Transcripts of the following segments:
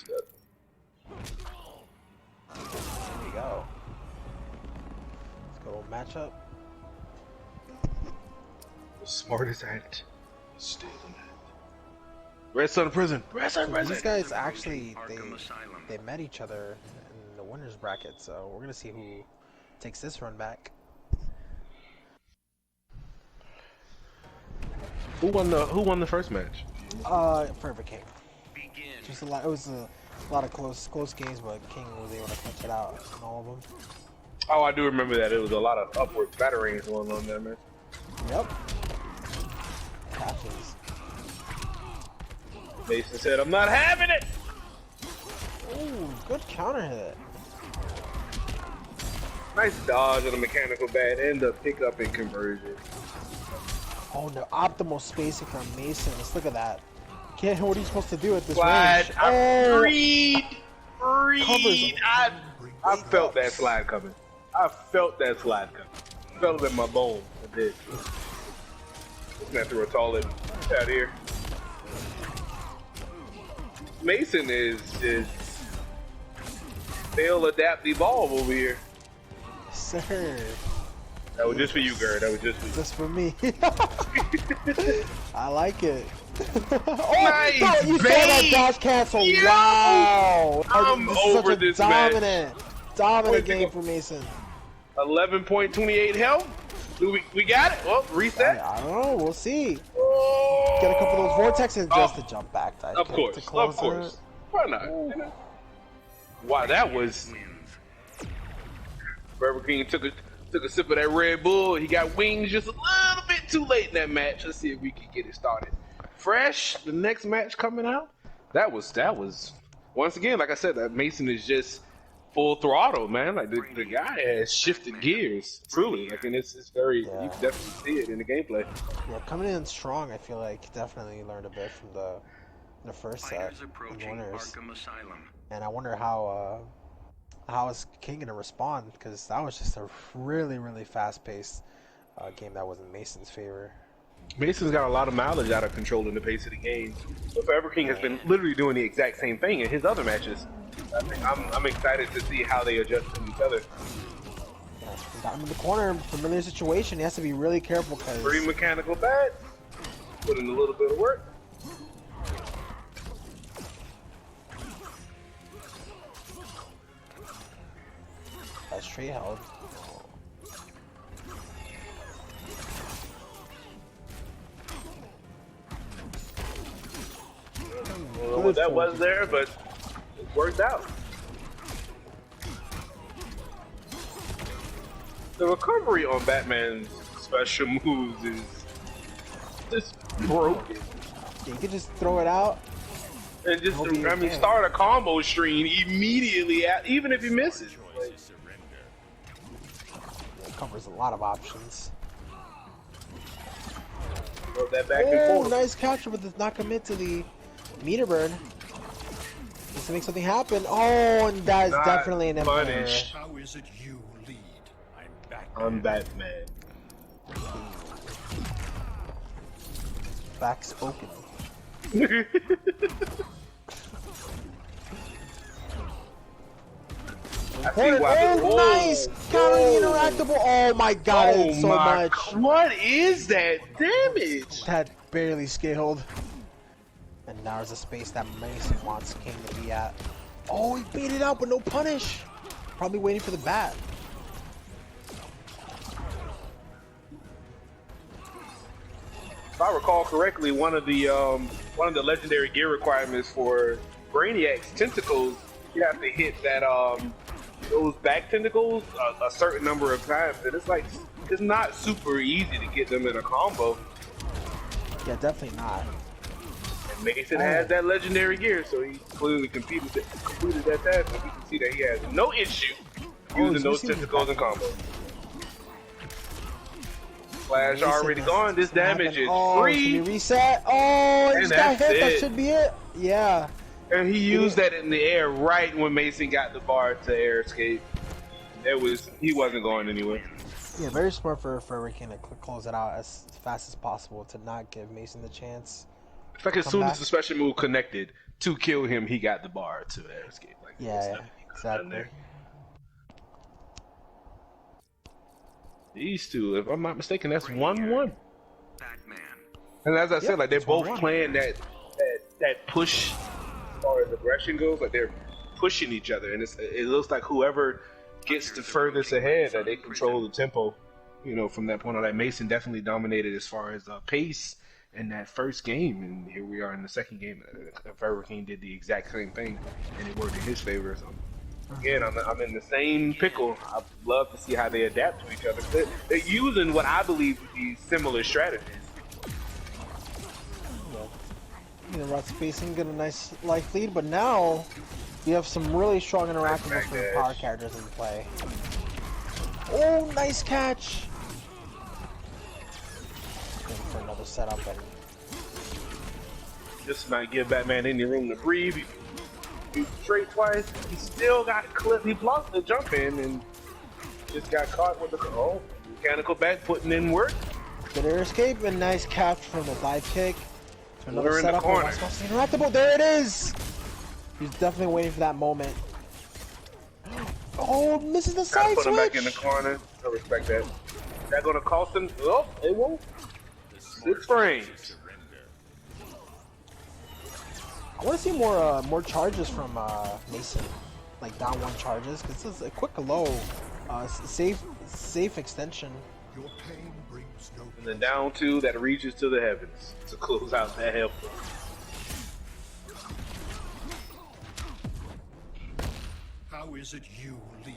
There we go. Let's go matchup. The smartest act is stealing it. Red Sun Prison. Red Sun Prison. These guys actually they met each other in the winners bracket, so we're gonna see who takes this run back. Who won the first match? Forever King. Just a lot. It was a lot of close games, but King was able to clutch it out in all of them. Oh, I do remember that. It was a lot of upward batterings going on there, man. Yep. Catches. Mason said, "I'm not having it." Ooh, good counter hit. Nice dodge on the mechanical bat and the pickup and conversion. Oh, the optimal spacing from Mason. Let's look at that. Can't. What are you supposed to do at this Slide. range? Read. I felt that slide coming. I felt that slide coming. Felt it in my bones. I did. Just gonna throw a tall out here. Mason is fail, adapt, evolve over here. Sir. That was just for you, Gerd. That was just for you. Just for me. I like it. Oh, Nice no, you saw that dodge cancel. Yo! Wow. I'm this over is such a this dominant game for Mason. 11.28 health. We got it. Well, reset. I don't know. We'll see. Oh. Get a couple of those vortexes just to jump back. Of course. Why not? You know? Wow, that was. Forever King took a sip of that Red Bull. He got wings just a little bit too late in that match. Let's see if we can get it started. Fresh, the next match coming out. That was once again, like I said, that Mason is just full throttle, man. Like the guy has shifted gears, truly. Like, and it's very, you can definitely see it in the gameplay. Yeah, coming in strong. I feel like definitely learned a bit from the first set in winners. And I wonder how is King gonna respond, because that was just a really fast-paced game that was in Mason's favor. Mason's got a lot of mileage out of controlling the pace of the game. But Forever King has been literally doing the exact same thing in his other matches. I'm excited to see how they adjust to each other. Yeah, got him in the corner, familiar situation. He has to be really careful because. Pretty mechanical bat. Put in a little bit of work. That's straight held. I don't know what that was there, but it worked out. The recovery on Batman's special moves is just broken. You can just throw it out. And just, start a combo stream immediately, even if he misses. Like, it covers a lot of options. Throw that back and forth. Nice capture, but does not commit to the meter burn. Just to make something happen. Oh, and that is definitely an empire. How is it you lead? I'm Batman. Backspoken. Nice! Counter interactable. Oh my god, it's so much. What is that damage? That barely scaled. And now there's a space that Mason wants King to be at. Oh, he beat it out, but no punish. Probably waiting for the bat. If I recall correctly, one of the legendary gear requirements for Brainiac's tentacles, you have to hit that those back tentacles a certain number of times, and it's not super easy to get them in a combo. Yeah, definitely not. And Mason has that legendary gear, so he clearly completed that task, and we can see that he has no issue using those tentacles in combo. Flash already gone. This damage is free. Can we reset? Oh, he just got hit. That should be it. Yeah. And he used that in the air right when Mason got the bar to air escape. He wasn't going anywhere. Yeah, very smart for Hurricane to close it out as fast as possible to not give Mason the chance. It's like as soon as the special move connected, to kill him, he got the bar to escape. Like, Yeah, exactly. These two, if I'm not mistaken, that's 1-1. And as I said, like they're both playing that push as far as aggression goes. Like they're pushing each other, and it looks like whoever gets the furthest ahead, that they control the tempo. You know, from that point on, like Mason definitely dominated as far as pace in that first game, and here we are in the second game. Hurricane did the exact same thing, and it worked in his favor. So again, I'm in the same pickle. I'd love to see how they adapt to each other. They're using what I believe to be similar strategies. You know, about spacing, get a nice life lead, but now you have some really strong interactions from the power characters in play. Oh, nice catch! Looking for another setup, and just might give Batman any room to breathe. He straight twice. He still got clipped. He blocked the jump in and just got caught with the mechanical back putting in work. Good air escape and nice catch from the dive kick. To another We're in setup. the corner. Interactable. There it is. He's definitely waiting for that moment. Oh, misses the side put switch. Him back in the corner. I respect that. Is that gonna cost him? Oh, it won't. 6 frames. I want to see more charges from Mason, like down 1 charges, because this is a quick low, safe extension. Your pain brings no And then down 2 that reaches to the heavens to close out that help. How is it you lead?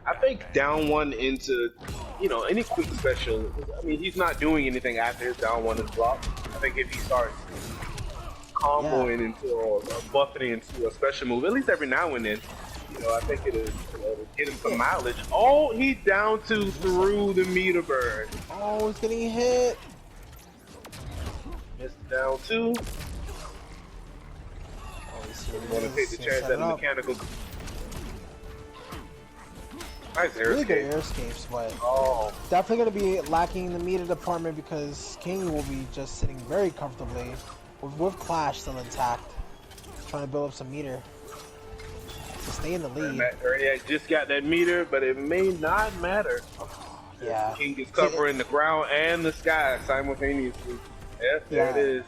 I think down 1 into, you know, any quick special. I mean, he's not doing anything after his down 1 is blocked. I think if he starts comboing into or buffing into a special move, at least every now and then, you know, I think it'll get him some mileage. Oh, he down 2 through the meter burn. Oh, he's getting hit. Missed down 2. Oh, he's Want to take the chance at a mechanical. Nice air really escape. good air escapes, but definitely going to be lacking in the meter department because King will be just sitting very comfortably with Clash still intact, trying to build up some meter to stay in the lead. Erniak just got that meter, but it may not matter. Yeah, King is covering the ground and the sky simultaneously. There it is.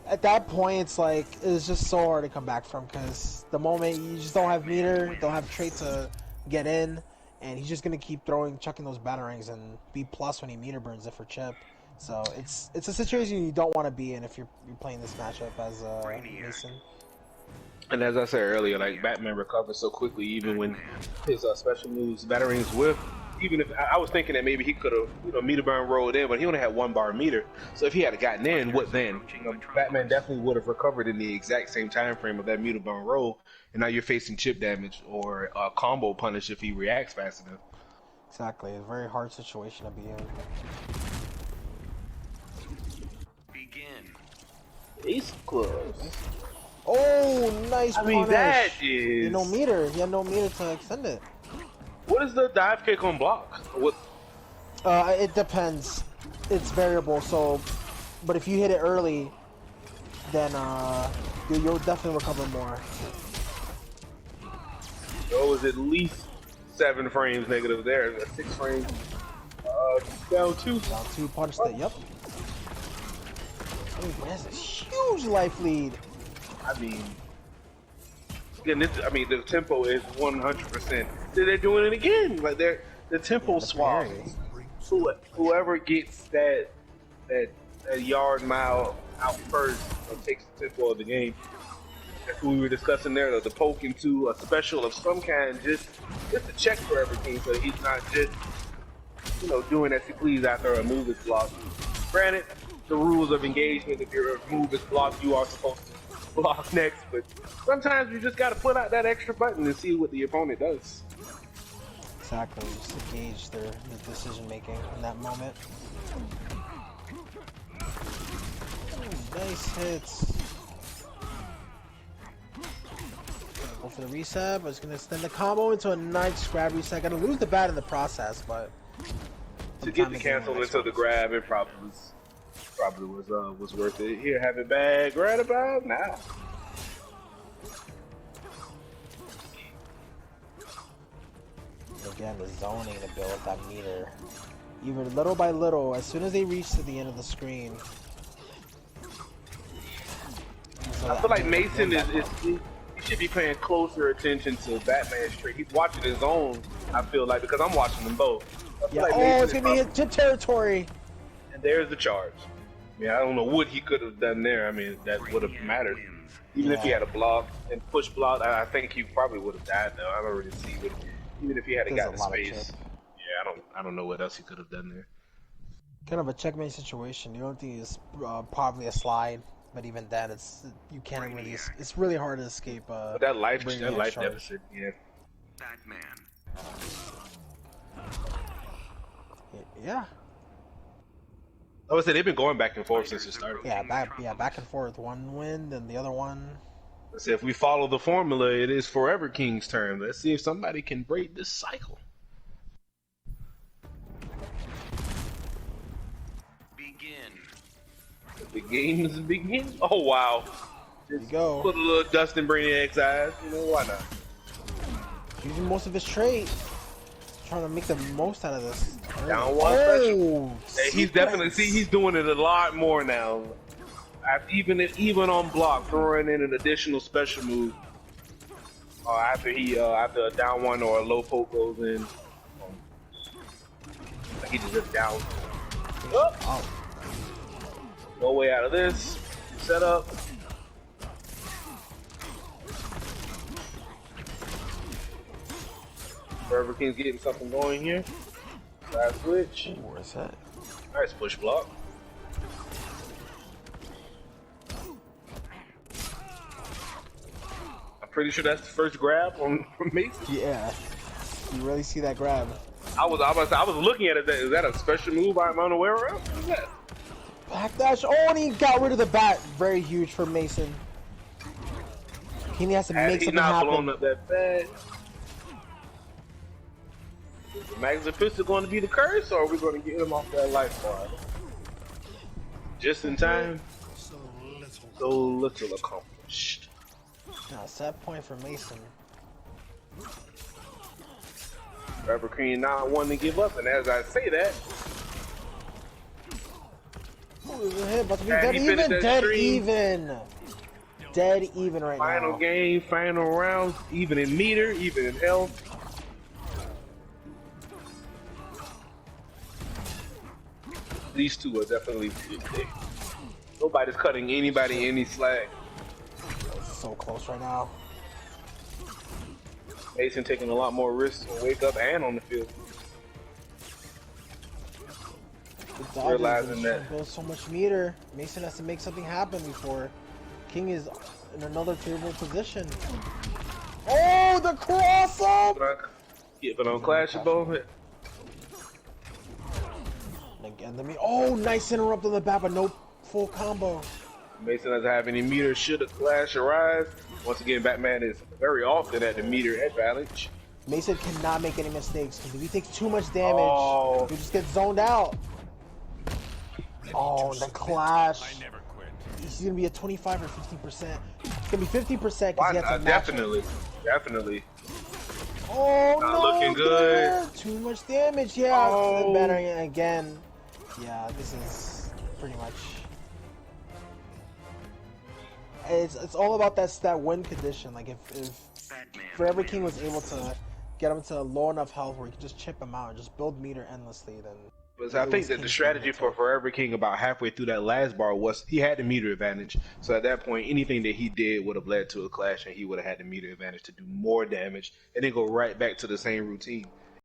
At that point, it's just so hard to come back from because the moment you just don't have meter, don't have trait to get in. And he's just gonna keep chucking those batarangs and be plus when he meter burns it for chip. So it's a situation you don't want to be in if you're playing this matchup as Mason. And as I said earlier, like Batman recovers so quickly, even when his special moves batarangs whiff. Even if I was thinking that maybe he could have, meter burn rolled in, but he only had 1 bar meter. So if he had gotten in, what then? Batman definitely would have recovered in the exact same time frame of that meter burn roll. And now you're facing chip damage or a combo punish if he reacts fast enough. Exactly, a very hard situation to be in. Begin. Ace close. Oh, nice punish. I mean, that is. He had no meter. He had no meter to extend it. What is the dive kick on block? What? It depends. It's variable. So, but if you hit it early, then you'll definitely recover more. So it was at least 7 frames negative there. 6 frames. Down 2. Down 2 punched it. Yep. Oh, he has a huge life lead. I mean, again, the tempo is 100%. They're doing it again. Like the tempo swap. Whoever gets that yard mile out first takes the tempo of the game. That's what we were discussing there. The poke into a special of some kind, just to check for everything, so he's not just doing as he please after a move is blocked. Granted, the rules of engagement, if your move is blocked, you are supposed to block next, but sometimes you just got to put out that extra button and see what the opponent does. Exactly, just to gauge their decision making in that moment. Ooh, nice hits. Go for the reset, but it's gonna extend the combo into a nice grab reset. Gonna lose the bat in the process, but to get the cancel into the grab, it probably was worth it. Here, have it back right about now. Yeah, and the zoning to build up that meter. Even little by little, as soon as they reach to the end of the screen. So I feel like Mason he should be paying closer attention to Batman's trick. He's watching his own, I feel like, because I'm watching them both. Yeah, like it's gonna be his territory. And there's the charge. I don't know what he could have done there. I mean, that would have mattered. Even if he had a block and push block, I think he probably would have died though. I don't really see what. Even if he had gotten space. Yeah, I don't know what else he could have done there. Kind of a checkmate situation. The only thing is probably a slide, but even then, you can't really. It's really hard to escape. But that life deficit, yeah. Batman. Yeah. I would say they've been going back and forth since it started. Yeah, back and forth. One win, then the other one. Let's say if we follow the formula, it is Forever King's turn. Let's see if somebody can break this cycle. The game is beginning. Oh wow! There you go. Put a little dust in Brainiac's eyes. You know why not? Using most of his trade, trying to make the most out of this. Down one special. Hey, he's definitely he's doing it a lot more now. Even on block, throwing in an additional special move. After a down one or a low poke goes in, like he just down. Oh. No way out of this. Set up. Forever King's getting something going here. Side switch. Where's that? Nice push block. I'm pretty sure that's the first grab from Mason. Yeah. You really see that grab. I was looking at it. Is that a special move I'm unaware of? What is that? Backdash. Oh, and he got rid of the bat. Very huge for Mason. He has to make something happen. He's not blown up that bad. Is the Magnus Pistol going to be the curse, or are we going to get him off that life bar? Just in time. So little accomplished. Now, set point for Mason. Forever King not wanting to give up, and as I say that, about to be dead even. Dead even right now. Final game, final round, even in meter, even in health. These two are definitely big. Nobody's cutting anybody any slack. So close right now. Mason taking a lot more risks on wake up and on the field. Realizing that build so much meter, Mason has to make something happen before King is in another favorable position. Oh, the cross up! Get it on Clashable. Again, oh, nice interrupt on the bat, but no full combo. Mason doesn't have any meter. Should a clash arise? Once again, Batman is very often at the meter advantage. Mason cannot make any mistakes because if he takes too much damage, he just gets zoned out. Oh, the clash. He's gonna be at 25 or 15%. It's gonna be 50% because he has to definitely. Oh not no! Looking good. Too much damage. Yeah, oh. Better again. Yeah, this is pretty much. It's all about that win condition. Like if Forever King was able to get him to low enough health where he could just chip him out and just build meter endlessly, then. I think that the strategy for Forever King about halfway through that last bar was he had the meter advantage. So at that point, anything that he did would have led to a clash, and he would have had the meter advantage to do more damage, and then go right back to the same routine.